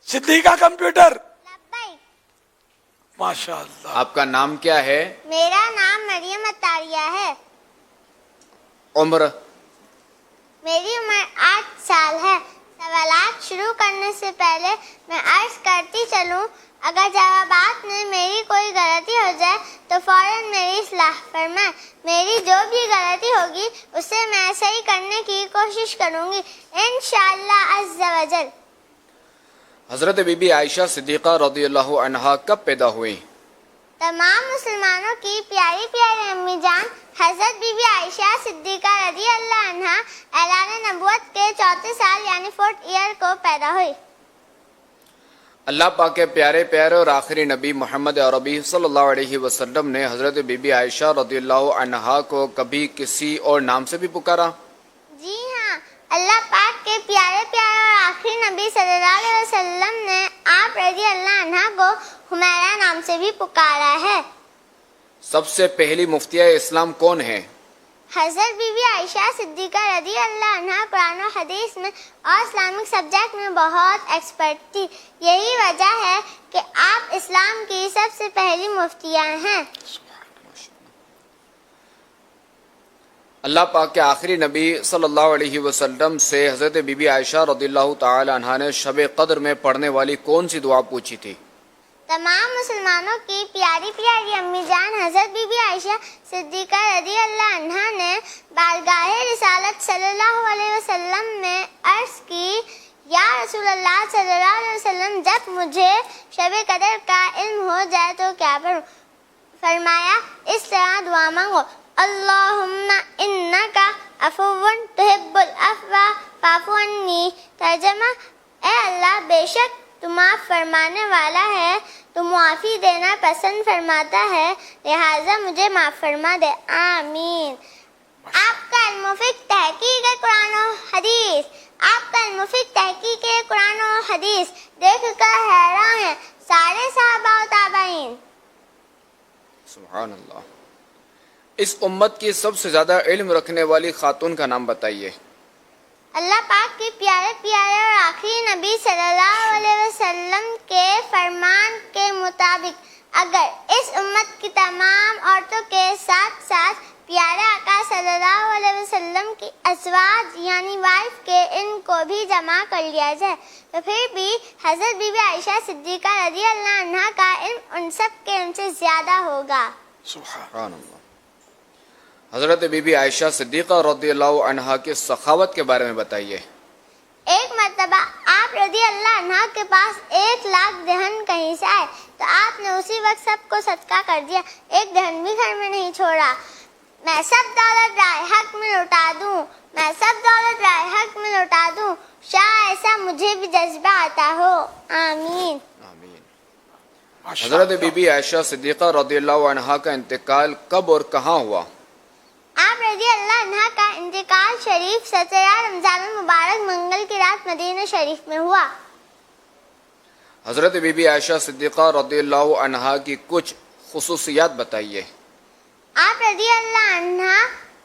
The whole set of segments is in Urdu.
صدیقہ کمپیوٹر. لبیک. ماشاء اللہ. آپ کا نام کیا ہے؟ میرا نام مریم اتاریہ ہے. عمر؟ میری عمر 8 سال ہے. سوالات شروع کرنے سے پہلے میں عرض کرتی چلوں، اگر جوابات میں میری کوئی غلطی ہو جائے تو فوراً میری اصلاح فرمائیں. میری جو بھی غلطی ہوگی اسے میں صحیح کرنے کی کوشش کروں گی انشاءاللہ عز و جل. حضرت بی بی عائشہ صدیقہ رضی اللہ عنہا کب پیدا ہوئی؟ تمام مسلمانوں کی پیاری پیاری امی جان حضرت بی بی عائشہ صدیقہ رضی اللہ عنہا اعلان نبوت کے 4 سال یعنی 4th ایئر کو پیدا ہوئی. اللہ پاک کے پیارے پیارے اور آخری نبی محمد عربی صلی اللہ علیہ وسلم نے حضرت بی بی عائشہ رضی اللہ عنہا کو کبھی کسی اور نام سے بھی پکارا؟ جی ہاں، اللہ پاک کے پیارے پیارے اور آخری نبی صلی اللہ علیہ وسلم نے آپ رضی اللہ عنہا کو حمیرہ نام سے بھی پکارا ہے. سب سے پہلی مفتیہ اسلام کون ہے؟ حضرت بی بی عائشہ صدیقہ رضی اللہ عنہا قرآن و حدیث میں اور اسلامک سبجیکٹ میں بہت ایکسپرٹ تھی. یہی وجہ ہے کہ آپ اسلام کی سب سے پہلی مفتیہ ہیں. اللہ پاک کے آخری نبی صلی اللہ علیہ وسلم سے حضرت بی بی عائشہ رضی اللہ تعالی عنہا نے شب قدر میں پڑھنے والی کون سی دعا پوچھی تھی؟ تمام مسلمانوں کی پیاری پیاری امی جان حضرت بی بی عائشہ صدیقہ رضی اللہ عنہا نے بارگاہ رسالت صلی اللہ علیہ وسلم میں عرض کی، یا رسول اللہ صلی اللہ علیہ وسلم، جب مجھے شب قدر کا علم ہو جائے تو کیا پڑھوں؟ فرمایا اس طرح دعا مانگو، اللہم انکا عفو تحب العفو فاعف عنی. ترجمہ، اے اللہ بے شک تو معاف فرمانے والا ہے، تو معافی دینا پسند فرماتا ہے، لہٰذا مجھے معاف فرما دے، آمین. آپ کا علم و فقہ تحقیق قرآن و حدیث، آپ کا علم و فقہ تحقیق قرآن و حدیث دیکھ کر حیران ہیں سارے صحابہ و تابعین. سبحان اللہ. اس امت کی سب سے زیادہ علم رکھنے والی خاتون کا نام بتائیے. اللہ پاک کے پیارے پیارے اور آخری نبی صلی اللہ علیہ وسلم کے فرمان کے مطابق اگر اس امت کی تمام عورتوں کے ساتھ ساتھ پیارے آقا صلی اللہ علیہ وسلم کی ازواج یعنی وائف کے ان کو بھی جمع کر لیا جائے تو پھر بھی حضرت بی بی عائشہ صدیقہ رضی اللہ عنہا کا علم ان سب کے علم سے زیادہ ہوگا. سبحان اللہ. حضرت بی بی عائشہ صدیقہ رضی اللہ عنہا کی سخاوت کے بارے میں بتائیے. ایک مرتبہ آپ رضی اللہ عنہ کے پاس 1 لاکھ دہن کہیں سے آئے تو آپ نے اسی وقت سب کو صدقہ کر دیا، ایک دہن بھی گھر میں نہیں چھوڑا. میں سب دولت رائے حق میں لوٹا دوں، میں سب دولت رائے حق میں لوٹا دوں، شاہ ایسا مجھے بھی جذبہ آتا ہو، آمین. آمین. حضرت بی بی عائشہ صدیقہ رضی اللہ عنہا کا انتقال کب اور کہاں ہوا؟ آپ رضی اللہ عنہ کا انتقال شریف 17 رمضان المبارک منگل کی رات مدینہ شریف میں ہوا. حضرت بی بی عائشہ صدیقہ رضی اللہ عنہا کی کچھ خصوصیات بتائیے. آپ رضی اللہ عنہ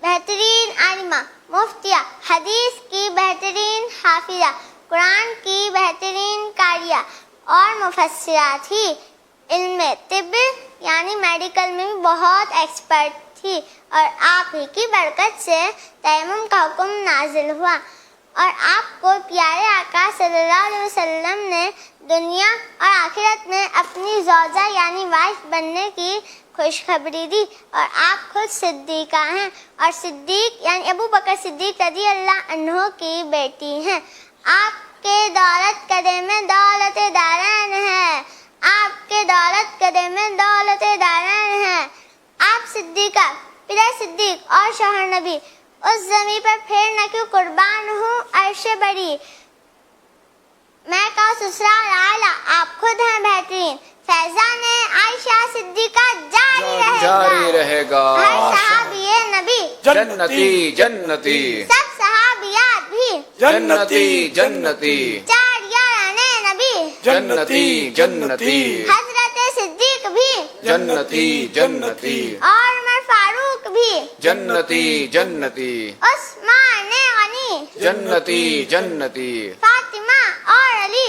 بہترین عالمہ، مفتیہ، حدیث کی بہترین حافظہ، قرآن کی بہترین قاریہ اور مفسرہ تھی. علم طب یعنی میڈیکل میں بھی بہت ایکسپرٹ تھی اور آپ ہی کی برکت سے تیمم کا حکم نازل ہوا اور آپ کو پیارے آقا صلی اللہ علیہ وسلم نے دنیا اور آخرت میں اپنی زوجہ یعنی وائف بننے کی خوشخبری دی اور آپ خود صدیقہ ہیں اور صدیق یعنی ابو بکر صدیق رضی اللہ عنہ کی بیٹی ہیں. آپ کے دولت قدے میں دولت دارین ہے، آپ کے دولت قدے میں دولت دارین ہے. آپ صدیقہ، پدر صدیق اور شوہر نبی، اس زمین پر پھر نہ کیوں قربان ہوں عرش بری. میں کا سسرال اعلیٰ، آپ خود ہیں بہترین. فیضان عائشہ صدیقہ جاری رہے گا. ہر صحابی نبی جنتی جنتی، سب صحابیات بھی جنتی جنتی، 4 یاران نبی جنتی جنتی، حضرت صدیق بھی جنتی جنتی، اور عمر فاروق بھی جنتی جنتی، عثمان غنی، جنتی جنتی، فاطمہ اور علی